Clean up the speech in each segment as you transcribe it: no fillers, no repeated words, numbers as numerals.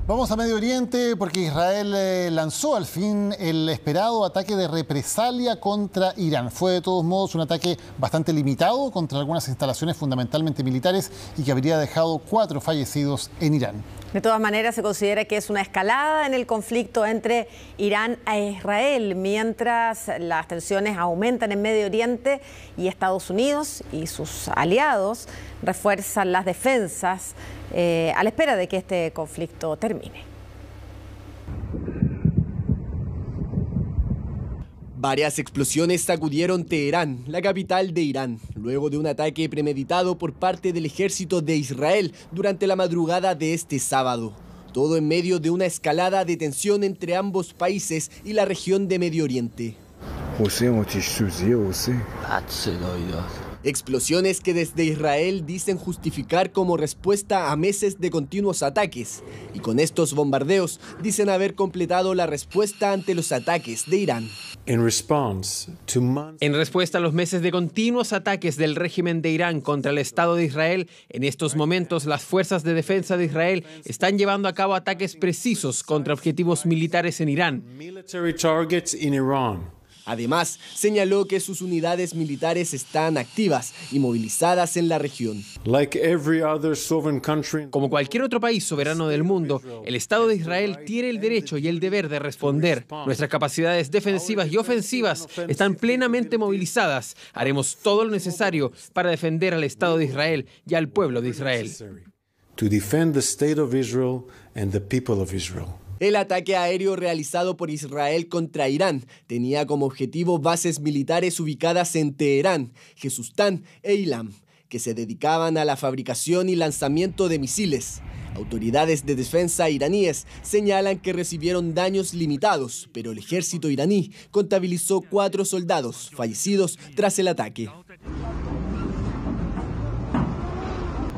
Vamos a Medio Oriente porque Israel lanzó al fin el esperado ataque de represalia contra Irán. Fue de todos modos un ataque bastante limitado contra algunas instalaciones fundamentalmente militares y que habría dejado 4 fallecidos en Irán. De todas maneras, se considera que es una escalada en el conflicto entre Irán e Israel, mientras las tensiones aumentan en Medio Oriente y Estados Unidos y sus aliados refuerzan las defensas a la espera de que este conflicto termine. Varias explosiones sacudieron Teherán, la capital de Irán, luego de un ataque premeditado por parte del ejército de Israel durante la madrugada de este sábado. Todo en medio de una escalada de tensión entre ambos países y la región de Medio Oriente. Explosiones que desde Israel dicen justificar como respuesta a meses de continuos ataques. Y con estos bombardeos dicen haber completado la respuesta ante los ataques de Irán. En respuesta a los meses de continuos ataques del régimen de Irán contra el Estado de Israel, en estos momentos las fuerzas de defensa de Israel están llevando a cabo ataques precisos contra objetivos militares en Irán. Además, señaló que sus unidades militares están activas y movilizadas en la región. Como cualquier otro país soberano del mundo, el Estado de Israel tiene el derecho y el deber de responder. Nuestras capacidades defensivas y ofensivas están plenamente movilizadas. Haremos todo lo necesario para defender al Estado de Israel y al pueblo de Israel. El ataque aéreo realizado por Israel contra Irán tenía como objetivo bases militares ubicadas en Teherán, Jesusstán e Ilam, que se dedicaban a la fabricación y lanzamiento de misiles. Autoridades de defensa iraníes señalan que recibieron daños limitados, pero el ejército iraní contabilizó 4 soldados fallecidos tras el ataque.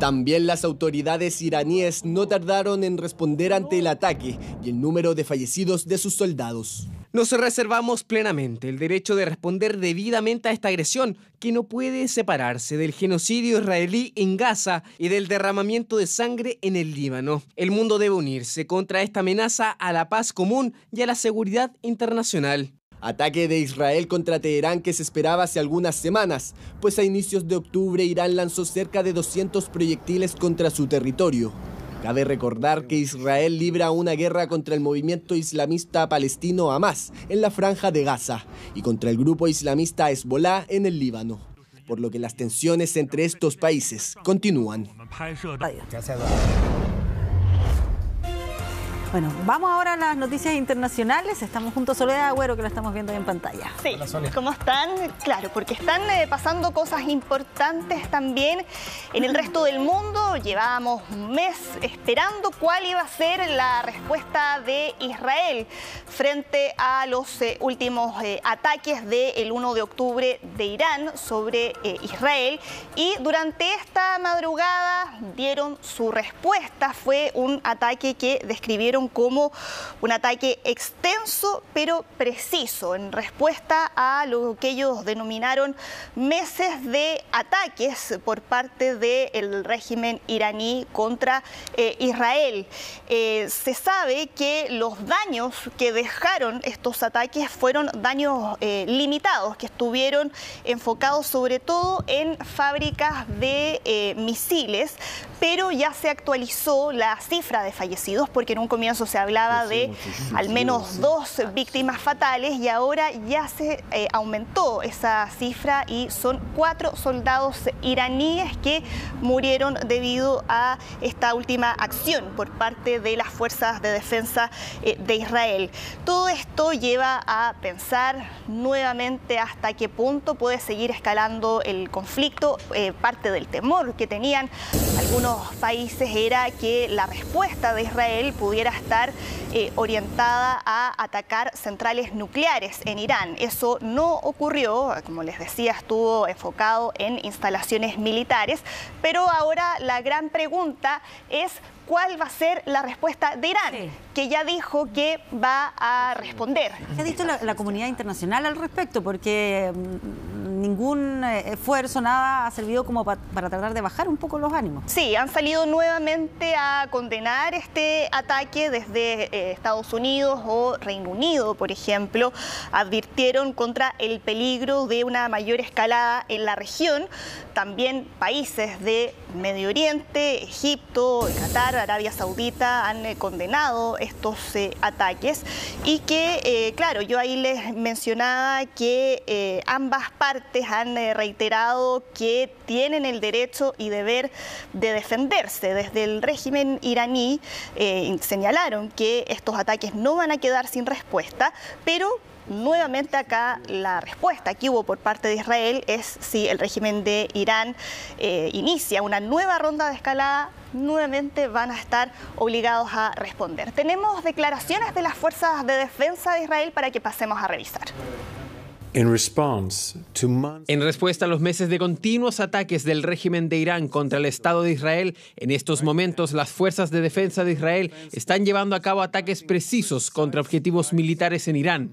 También las autoridades iraníes no tardaron en responder ante el ataque y el número de fallecidos de sus soldados. Nos reservamos plenamente el derecho de responder debidamente a esta agresión, que no puede separarse del genocidio israelí en Gaza y del derramamiento de sangre en el Líbano. El mundo debe unirse contra esta amenaza a la paz común y a la seguridad internacional. Ataque de Israel contra Teherán que se esperaba hace algunas semanas, pues a inicios de octubre Irán lanzó cerca de 200 proyectiles contra su territorio. Cabe recordar que Israel libra una guerra contra el movimiento islamista palestino Hamás en la Franja de Gaza y contra el grupo islamista Hezbollah en el Líbano, por lo que las tensiones entre estos países continúan. Bueno, vamos ahora a las noticias internacionales. Estamos junto a Soledad Agüero, que la estamos viendo ahí en pantalla. Sí, ¿cómo están? Claro, porque están pasando cosas importantes también en el resto del mundo. Llevábamos un mes esperando cuál iba a ser la respuesta de Israel frente a los últimos ataques del 1 de octubre de Irán sobre Israel. Y durante esta madrugada dieron su respuesta. Fue un ataque que describieron como un ataque extenso pero preciso en respuesta a lo que ellos denominaron meses de ataques por parte del régimen iraní contra Israel. Se sabe que los daños que dejaron estos ataques fueron daños limitados, que estuvieron enfocados sobre todo en fábricas de misiles, pero ya se actualizó la cifra de fallecidos, porque en un comienzo se hablaba de al menos 2 víctimas fatales y ahora ya se aumentó esa cifra y son 4 soldados iraníes que murieron debido a esta última acción por parte de las fuerzas de defensa de Israel. Todo esto lleva a pensar nuevamente hasta qué punto puede seguir escalando el conflicto. Parte del temor que tenían algunos países era que la respuesta de Israel pudiera estar orientada a atacar centrales nucleares en Irán. Eso no ocurrió, como les decía, estuvo enfocado en instalaciones militares, pero ahora la gran pregunta es ¿cuál va a ser la respuesta de Irán? Sí. Que ya dijo que va a responder. ¿Qué ha dicho la comunidad internacional al respecto? Porque ningún esfuerzo, nada ha servido como para tratar de bajar un poco los ánimos. Sí, han salido nuevamente a condenar este ataque desde Estados Unidos o Reino Unido, por ejemplo. Advirtieron contra el peligro de una mayor escalada en la región. También países de Medio Oriente, Egipto, Qatar, Arabia Saudita han condenado estos ataques y que, claro, yo ahí les mencionaba que ambas partes han reiterado que tienen el derecho y deber de defenderse. Desde el régimen iraní señalaron que estos ataques no van a quedar sin respuesta, pero nuevamente acá la respuesta que hubo por parte de Israel es si el régimen de Irán inicia una nueva ronda de escalada, nuevamente van a estar obligados a responder. Tenemos declaraciones de las fuerzas de defensa de Israel para que pasemos a revisar. En respuesta a los meses de continuos ataques del régimen de Irán contra el Estado de Israel, en estos momentos las fuerzas de defensa de Israel están llevando a cabo ataques precisos contra objetivos militares en Irán.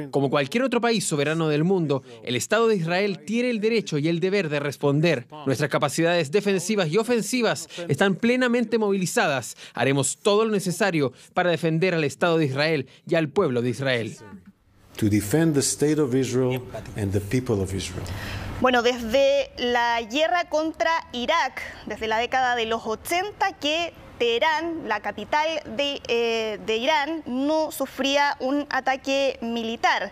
Como cualquier otro país soberano del mundo, el Estado de Israel tiene el derecho y el deber de responder. Nuestras capacidades defensivas y ofensivas están plenamente movilizadas. Haremos todo lo necesario para defender al Estado de Israel y al pueblo de Israel. Bueno, desde la guerra contra Irak, desde la década de los 80, que Teherán, la capital de Irán, no sufría un ataque militar.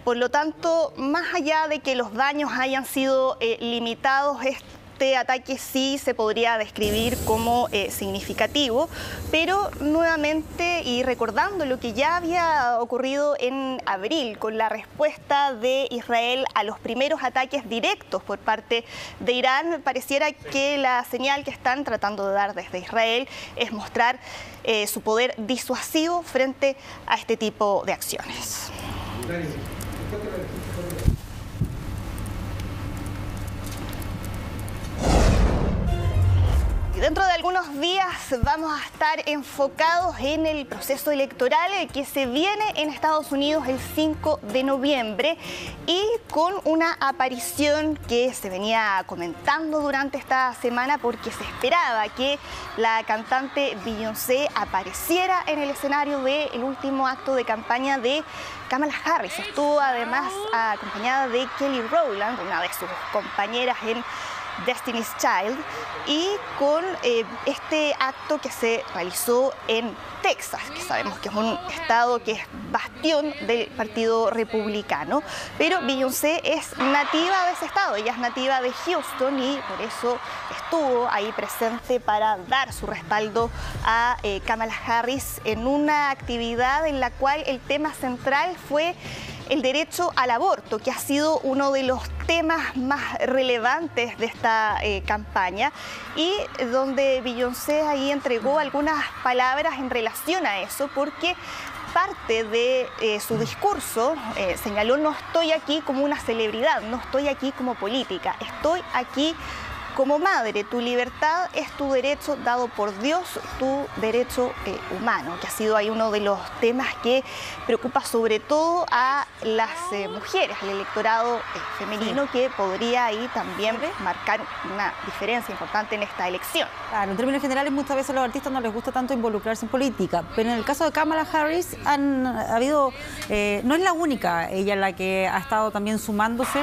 Por lo tanto, más allá de que los daños hayan sido limitados, este ataque sí se podría describir como significativo, pero nuevamente, y recordando lo que ya había ocurrido en abril con la respuesta de Israel a los primeros ataques directos por parte de Irán, pareciera que la señal que están tratando de dar desde Israel es mostrar su poder disuasivo frente a este tipo de acciones. Dentro de algunos días vamos a estar enfocados en el proceso electoral que se viene en Estados Unidos el 5 de noviembre y con una aparición que se venía comentando durante esta semana porque se esperaba que la cantante Beyoncé apareciera en el escenario del último acto de campaña de Kamala Harris. Estuvo además acompañada de Kelly Rowland, una de sus compañeras en Destiny's Child, y con este acto que se realizó en Texas, que sabemos que es un estado que es bastión del Partido Republicano, pero Beyoncé es nativa de ese estado, ella es nativa de Houston y por eso estuvo ahí presente para dar su respaldo a Kamala Harris en una actividad en la cual el tema central fue el derecho al aborto, que ha sido uno de los temas más relevantes de esta campaña y donde Beyoncé ahí entregó algunas palabras en relación a eso, porque parte de su discurso señaló: no estoy aquí como una celebridad, no estoy aquí como política, estoy aquí como madre. Tu libertad es tu derecho dado por Dios, tu derecho humano, que ha sido ahí uno de los temas que preocupa sobre todo a las mujeres, al electorado femenino, que podría ahí también marcar una diferencia importante en esta elección. Claro, en términos generales muchas veces a los artistas no les gusta tanto involucrarse en política, pero en el caso de Kamala Harris ha habido, no es la única ella la que ha estado también sumándose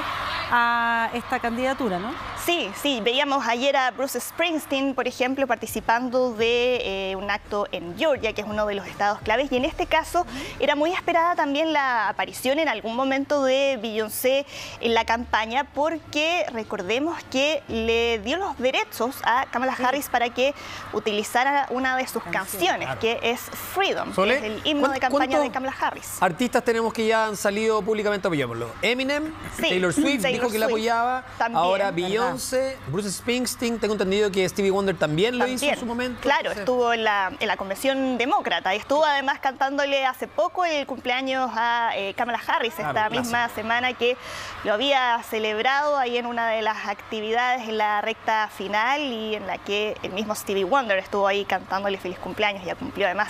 a esta candidatura, ¿no? Sí, sí, veíamos ayer a Bruce Springsteen, por ejemplo, participando de un acto en Georgia, que es uno de los estados claves, y en este caso era muy esperada también la aparición en algún momento de Beyoncé en la campaña, porque recordemos que le dio los derechos a Kamala Harris para que utilizara una de sus canciones, que es Freedom, que es el himno de campaña de Kamala Harris. Artistas tenemos que ya han salido públicamente a apoyarlo? Eminem, sí, Taylor Swift dijo que la apoyaba, también, ahora Beyoncé, Bruce Springsteen, tengo entendido que Stevie Wonder también lo hizo en su momento. Claro, estuvo en la convención demócrata y estuvo además cantándole hace poco el cumpleaños a Kamala Harris, esta misma semana, que lo había celebrado ahí en una de las actividades en la recta final y en la que el mismo Stevie Wonder estuvo ahí cantándole feliz cumpleaños, ya cumplió además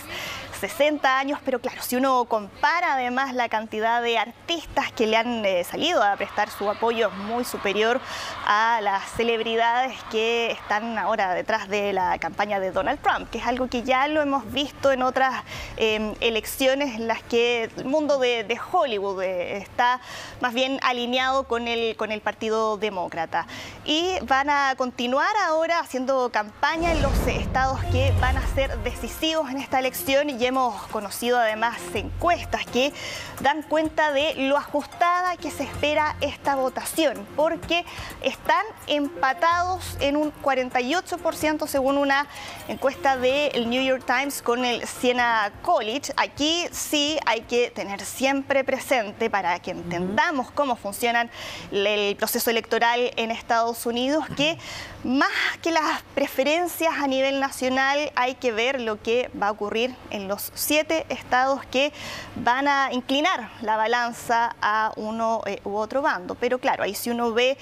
60 años, pero claro, si uno compara además la cantidad de artistas que le han salido a prestar su apoyo, es muy superior a las celebridades que están ahora detrás de la campaña de Donald Trump, que es algo que ya lo hemos visto en otras elecciones en las que el mundo de Hollywood está más bien alineado con el Partido Demócrata. Y van a continuar ahora haciendo campaña en los estados que van a ser decisivos en esta elección, y hemos conocido además encuestas que dan cuenta de lo ajustada que se espera esta votación, porque están empatados en un 48% según una encuesta del New York Times con el Siena College. Aquí sí hay que tener siempre presente, para que entendamos cómo funciona el proceso electoral en Estados Unidos, que más que las preferencias a nivel nacional hay que ver lo que va a ocurrir en los 7 estados que van a inclinar la balanza a uno u otro bando. Pero claro, ahí si uno ve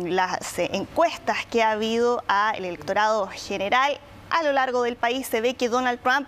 las encuestas que ha habido al electorado general a lo largo del país, se ve que Donald Trump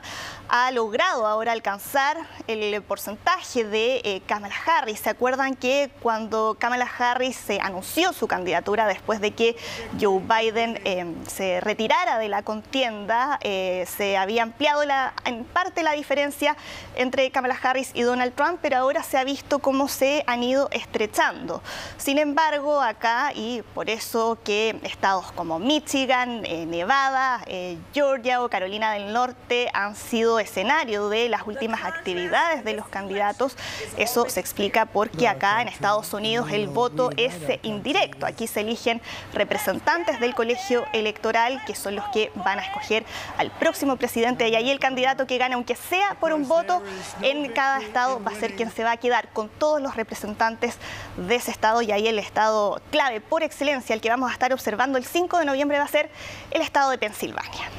ha logrado ahora alcanzar el porcentaje de Kamala Harris. ¿Se acuerdan que cuando Kamala Harris se anunció su candidatura después de que Joe Biden se retirara de la contienda, se había ampliado en parte la diferencia entre Kamala Harris y Donald Trump, pero ahora se ha visto cómo se han ido estrechando? Sin embargo, acá, y por eso que estados como Michigan, Nevada, Georgia o Carolina del Norte han sido escenario de las últimas actividades de los candidatos, eso se explica porque acá en Estados Unidos el voto es indirecto. Aquí se eligen representantes del colegio electoral, que son los que van a escoger al próximo presidente, y ahí el candidato que gane, aunque sea por un voto en cada estado, va a ser quien se va a quedar con todos los representantes de ese estado. Y ahí el estado clave por excelencia, el que vamos a estar observando el 5 de noviembre, va a ser el estado de Pensilvania.